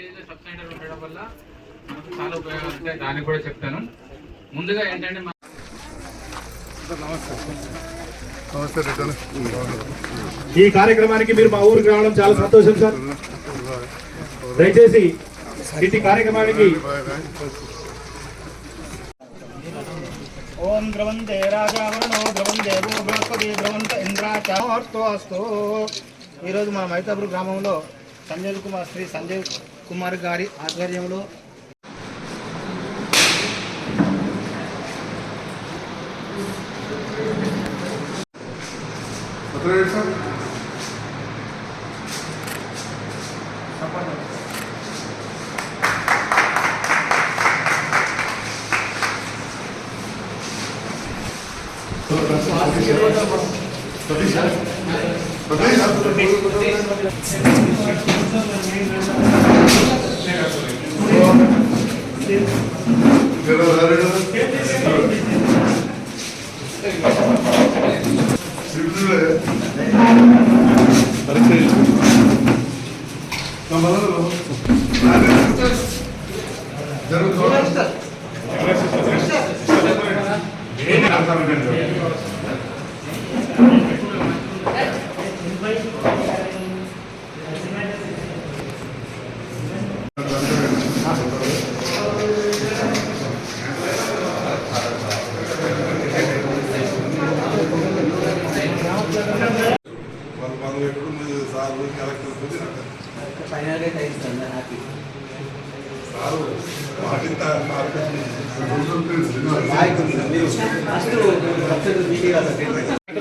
Village sub centre ఉండడం వల్ల మనకు చాలా ఉపయోగాలు ఉంటాయి. దానికి కూడా చెప్తాను. ముందుగా ఏంటంటే ఈ కార్యక్రమానికి మీరు మా ఊరికి రావడం చాలా సంతోషం సార్. దయచేసి ఇట్టి కార్యక్రమానికి ఓం ద్రవంతే రాజావరణో ద్రవం దేవో బృహస్పతి ద్రవంత ఇంద్రాచాస్తు. ఈరోజు మా మైతాపూర్ గ్రామంలో శ్రీ సంజయ్ కుమార్ గారి ఆధ్వర్యంలో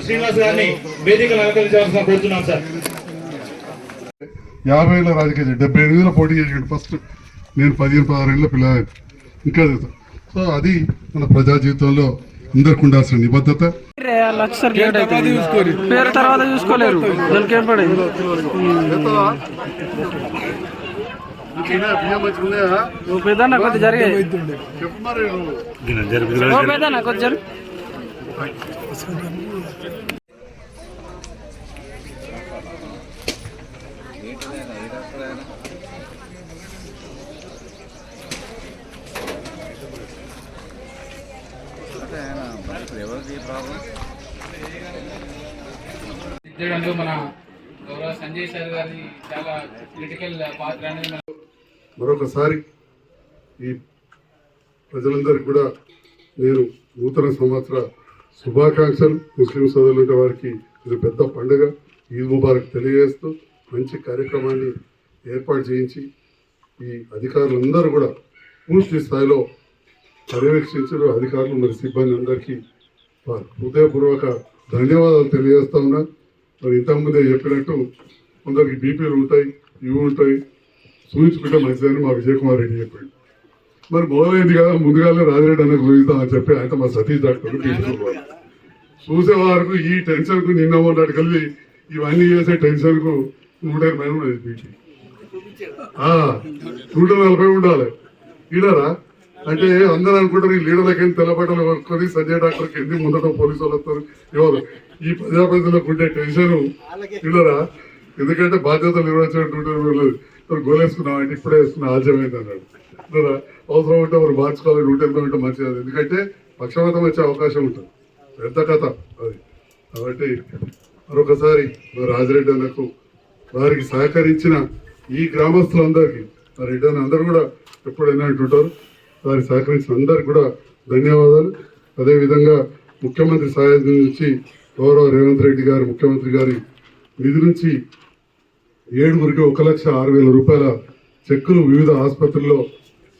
శ్రీనివాస్ గారిని వేదికలు అలంకరించాల్సిన కోరుతున్నాం సార్. 50 ఏళ్ళ రాజకీయ 78లో పోటీ చేసాడు ఫస్ట్. నేను 15-16 ఏళ్ళ పిల్లలు ఇంకా. సో అది మన ప్రజా జీవితంలో అందరికి ఉండాల్సిన నిబద్ధత. పేరు తర్వాత చూసుకోలేరు. పెద్దన్న కొద్ది జరిగాయి. పెద్దన్న కొద్ది జరుగు. మన గౌరవ సంజయ్ సార్ గారి చాలా క్రిటికల్ పాత్ర అనేది. మరొకసారి ఈ ప్రజలందరికీ కూడా నేను నూతన సంవత్సర శుభాకాంక్షలు. ముస్లిం సోదరులు వారికి ఇది పెద్ద పండుగ. ఈద్ ముబారక్ తెలియజేస్తూ మంచి కార్యక్రమాన్ని ఏర్పాటు చేయించి ఈ అధికారులందరూ కూడా పూర్తి స్థాయిలో పర్యవేక్షించారు. అధికారులు మరి సిబ్బంది అందరికీ హృదయపూర్వక ధన్యవాదాలు తెలియజేస్తా ఉన్నా. మరి ఇంతకుముందే చెప్పినట్టు కొందరికి బీపీలు ఉంటాయి, ఇవి ఉంటాయి, చూపించుకుంటే మంచిదని మా విజయ్ కుమార్ రెడ్డి చెప్పాడు. మరి మొదలైంది కదా, ముందుగానే రాజిరెడ్డి అన్నకు చూపిస్తామని చెప్పి ఆయన మా సతీష్ డాక్టర్ తీసుకుపోవాలి. చూసే వారికి ఈ టెన్షన్కు నిన్న మొన్నటి కలిసి ఇవన్నీ చేసే టెన్షన్కు 180 ఉన్నది బీపీ. 140 ఉండాలి. ఈడరా అంటే అందరూ అనుకుంటారు ఈ లీడర్లకి తెల్లబట్టలు కొనుక్కొని సంజయ్ డాక్టర్కి ఎన్ని ముందట పోలీసు వాళ్ళు వస్తారు. ఎవరు ఈ ప్రజాప్రతినిధులకు ఉండే టెన్షన్ ఈడరా. ఎందుకంటే బాధ్యతలు నిర్వహించినట్టు గోలేసుకున్నాం అంటే ఇప్పుడే వేసుకున్న ఆలస్యమైంది అన్నాడు. అవసరం ఉంటే మరి మార్చుకోవాలి, 180 ఉంటే మంచిది. ఎందుకంటే పక్షపాతం వచ్చే అవకాశం ఉంటుంది. పెద్ద కథ అది. కాబట్టి మరొకసారి రాజిరెడ్డి అన్నకు వారికి సహకరించిన ఈ గ్రామస్తులందరికీ రెడ్డి అన్న అందరూ కూడా ఎప్పుడైనా అంటుంటారు. వారికి సహకరించిన అందరికి కూడా ధన్యవాదాలు. అదేవిధంగా ముఖ్యమంత్రి సహాయం నుంచి గౌరవ రేవంత్ రెడ్డి గారు ముఖ్యమంత్రి గారి నిధి నుంచి 7గురికి 1,06,000 రూపాయల చెక్కులు వివిధ ఆసుపత్రుల్లో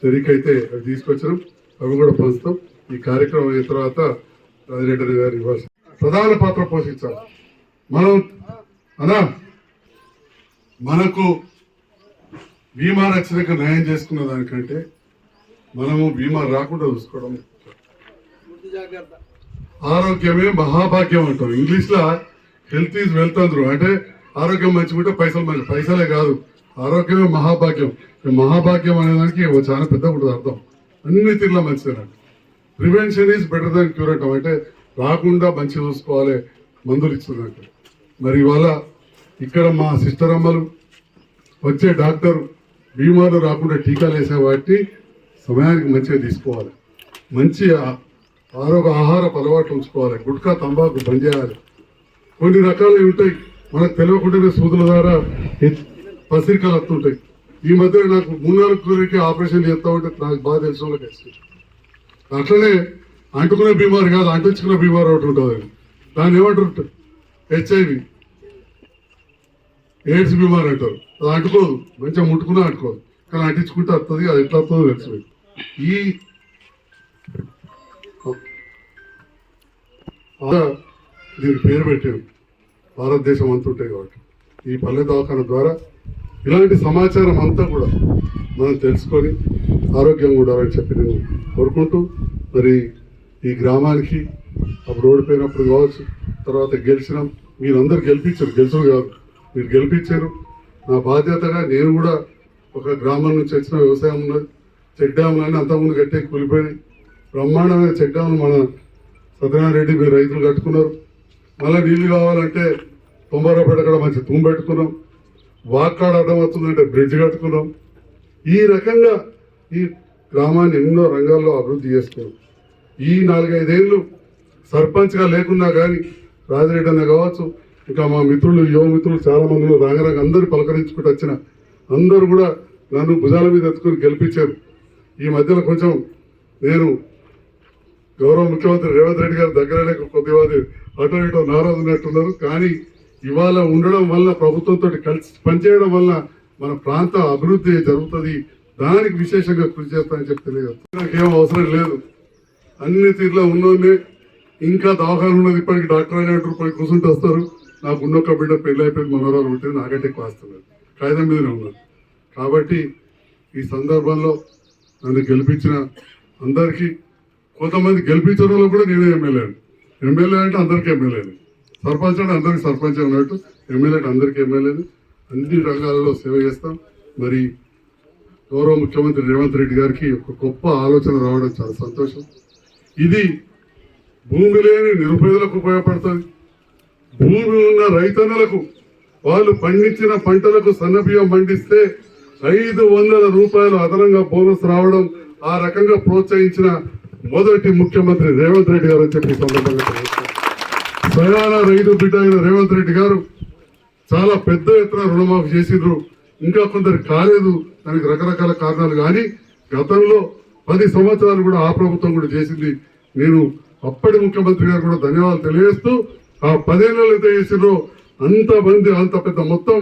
జరిగితే అవి తీసుకొచ్చినాం. అవి కూడా పంచుతాం. ఈ కార్యక్రమం అయిన తర్వాత రాజిరెడ్డి గారి ప్రధాన పాత్ర పోషించాలి. మనకు బీమా రక్షణకు న్యాయం చేసుకున్న దానికంటే మనము బీమా రాకుండా చూసుకోవడం. ఆరోగ్యమే మహాభాగ్యం అంటాం. ఇంగ్లీష్లో హెల్త్ ఈజ్ వెల్త్ అందరు. అంటే ఆరోగ్యం మంచిగుంటే పైసలు మంచి. పైసలే కాదు, ఆరోగ్యమే మహాభాగ్యం. మహాభాగ్యం అనేదానికి చాలా పెద్ద ఉంటుంది అర్థం. అన్ని తీరులో మంచిదేనండి. Prevention is better than cure అంటాం. అంటే రాకుండా మంచి చూసుకోవాలి, మందులు ఇస్తున్నట్టు. మరి ఇవాళ ఇక్కడ మా సిస్టర్ అమ్మలు వచ్చే డాక్టర్ బీమార్లు రాకుండా టీకాలు వేసే వాటిని సమయానికి మంచిగా తీసుకోవాలి. మంచి ఆహారపు అలవాట్లు ఉంచుకోవాలి. గుట్కా తంబాకు బంద్ చేయాలి. కొన్ని రకాలు ఉంటాయి మనకు తెలియకుండానే సూదుల ద్వారా పసిరికలు వస్తుంటాయి. ఈ మధ్య నాకు 3-4 కూరకి ఆపరేషన్ చేస్తా ఉంటే నాకు బాగా తెలిసిన వాళ్ళకి వస్తుంది. అట్లనే అంటుకునే బీమారు కాదు, అంటించుకునే బీమారు ఒకటి ఉంటుంది. దాన్ని ఏమంటారు? HIV, ఎయిడ్స్ బీమారు అంటారు. అది అంటుకోదు, మంచిగా ముట్టుకున్నా అంటుకోదు, కానీ అంటించుకుంటే వస్తుంది. అది ఎట్లా వస్తుందో తెలుసు. దీనికి పేరు పెట్టారు, భారతదేశం అంతా ఉంటాయి కాబట్టి ఈ పల్లె దవాఖాన ద్వారా ఇలాంటి సమాచారం అంతా కూడా మనం తెలుసుకొని ఆరోగ్యంగా ఉండాలని చెప్పి నేను కోరుకుంటూ, మరి ఈ గ్రామానికి అప్పుడు ఓడిపోయినప్పుడు కావచ్చు, తర్వాత గెలిచినాం, మీరందరూ గెలిపించారు, గెలుచుడు కాదు, మీరు గెలిపించారు. నా బాధ్యతగా నేను కూడా ఒక గ్రామం నుంచి వచ్చిన వ్యవసాయం ఉన్నది. చెక్ డ్యాములన్నీ అంతకుముందు గట్టే కూలిపోయినాయి. బ్రహ్మాండమైన చెక్ డ్యాములు మన సత్యనారాయణ రెడ్డి మీరు రైతులు కట్టుకున్నారు. మళ్ళీ నీళ్లు కావాలంటే తొంభరపేట కూడా మంచి తూము పెట్టుకున్నాం. వాక్కాడ అడ్డం వస్తుందంటే బ్రిడ్జ్ కట్టుకున్నాం. ఈ రకంగా ఈ గ్రామాన్ని ఎన్నో రంగాల్లో అభివృద్ధి చేసుకున్నాం. ఈ 4-5 ఏళ్ళు సర్పంచ్గా లేకున్నా కానీ రాజిరెడ్డి అన్న కావచ్చు, ఇంకా మా మిత్రులు యువ మిత్రులు చాలా మంది రంగరంగ అందరూ పలకరించుకుంటూ వచ్చిన అందరూ కూడా నన్ను భుజాల మీద ఎత్తుకొని గెలిపించారు. ఈ మధ్యలో కొంచెం నేను గౌరవ ముఖ్యమంత్రి రేవంత్ రెడ్డి గారి దగ్గరనే కొద్దిగా అటో ఇటో నారాజు ఉన్నట్టున్నారు. కానీ ఇవాళ ఉండడం వల్ల, ప్రభుత్వంతో కలిసి పనిచేయడం వల్ల మన ప్రాంత అభివృద్ధి జరుగుతుంది. దానికి విశేషంగా కృషి చేస్తానని చెప్పి తెలియదు. నాకేం అవసరం లేదు, అన్ని తీరులో ఉన్నోనే. ఇంకా దవాఖాన ఉన్నది, ఇప్పటికి డాక్టర్ అయినట్టు పోయి కూర్చుంటూ వస్తారు. నాకు ఉన్నొక్క బిడ్డ పెళ్ళి అయిపోయింది, మనోరాలు ఉంటుంది, నాకంటే ఎక్కువ వస్తున్నారు, కాగితం మీదనే ఉన్నారు. కాబట్టి ఈ సందర్భంలో నన్ను గెలిపించిన అందరికీ, కొంతమంది గెలిపించడంలో కూడా నేనే ఎమ్మెల్యే అంటే అందరికీ ఎమ్మెల్యేని, సర్పంచ్ అంటే అందరికీ సర్పంచ్ ఉన్నట్టు ఎమ్మెల్యే అంటే అందరికీ ఎమ్మెల్యేని. అన్ని రంగాలలో సేవ చేస్తాం. మరి గౌరవ ముఖ్యమంత్రి రేవంత్ రెడ్డి గారికి ఒక గొప్ప ఆలోచన రావడం చాలా సంతోషం. ఇది భూమి లేని నిరుపేదలకు ఉపయోగపడుతుంది. భూమి ఉన్న రైతన్నులకు వాళ్ళు పండించిన పంటలకు సన్నబియ్యం పండిస్తే 500 రూపాయలు అదనంగా బోనస్ రావడం, ఆ రకంగా ప్రోత్సహించిన మొదటి ముఖ్యమంత్రి రేవంత్ రెడ్డి గారు అని చెప్పి సందర్భంగా స్వయాన రైతు బిడ్డ అయిన రేవంత్ రెడ్డి గారు చాలా పెద్ద ఎత్తున రుణమాఫీ చేసిండ్రు. ఇంకా కొందరు కాలేదు, దానికి రకరకాల కారణాలు. కానీ గతంలో 10 సంవత్సరాలు కూడా ఆ ప్రభుత్వం కూడా చేసింది. నేను అప్పటి ముఖ్యమంత్రి గారు కూడా ధన్యవాదాలు తెలియజేస్తూ, ఆ 10 ఏళ్ళు అయితే చేసిండ్రో అంత పెద్ద మొత్తం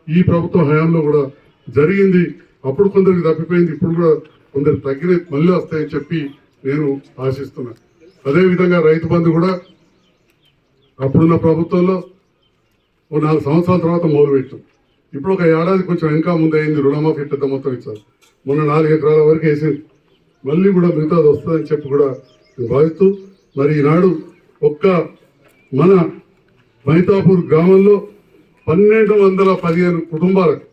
ఈ ప్రభుత్వ హయాంలో కూడా జరిగింది. అప్పుడు కొందరికి తప్పిపోయింది, ఇప్పుడు కూడా కొందరు తగ్గిన మళ్ళీ వస్తాయని చెప్పి నేను ఆశిస్తున్నా. అదేవిధంగా రైతు బంధు కూడా అప్పుడున్న ప్రభుత్వంలో 4 సంవత్సరాల తర్వాత మొదలుపెట్టాం. ఇప్పుడు ఒక ఏడాది కొంచెం ఇంకా ముందయింది, రుణమాఫీ పెద్ద మొత్తం ఇచ్చారు. మొన్న 4 ఎకరాల వరకు వేసింది, మళ్ళీ కూడా మిగతాది వస్తుందని చెప్పి కూడా నేను భావిస్తూ, మరి ఈనాడు ఒక్క మన మైతాపూర్ గ్రామంలో 1215 కుటుంబాలకు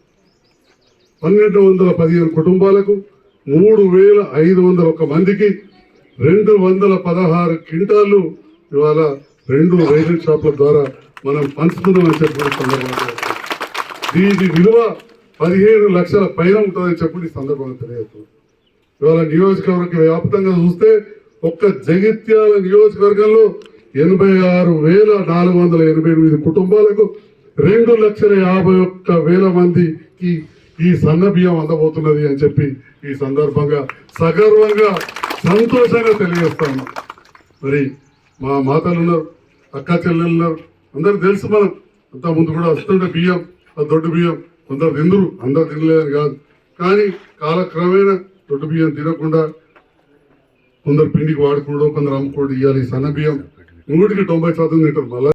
3501 మందికి 216 క్వింటాళ్ళు ఇవాళ 2 రేషన్ షాపుల ద్వారా మనం పంచుతున్నామని చెప్పిన సందర్భంగా, దీని విలువ 15 లక్షల పైన ఉంటుందని చెప్పి సందర్భంగా తెలియజేస్తుంది. ఇవాళ నియోజకవర్గ వ్యాప్తంగా చూస్తే ఒక్క జగిత్యాల నియోజకవర్గంలో 86,488 కుటుంబాలకు 2,51,000 మందికి ఈ సన్న బియ్యం అందబోతున్నది అని చెప్పి ఈ సందర్భంగా సగర్వంగా సంతోషంగా తెలియజేస్తాను. మరి మా మాతలు ఉన్నారు, అక్క చెల్లెలు ఉన్నారు, అందరు తెలుసు. మనం అంత ముందు కూడా వస్తుంటే బియ్యం, ఆ దొడ్డు బియ్యం కొందరు తిందురు, అందరు తినలేదని కాదు. కానీ కాలక్రమేణా దొడ్డు బియ్యం తినకుండా కొందరు పిండికి వాడుకోవడం, కొందరు అమ్ముకోవడం, ఇవ్వాలి. సన్న బియ్యం 100% తింటారు. మళ్ళీ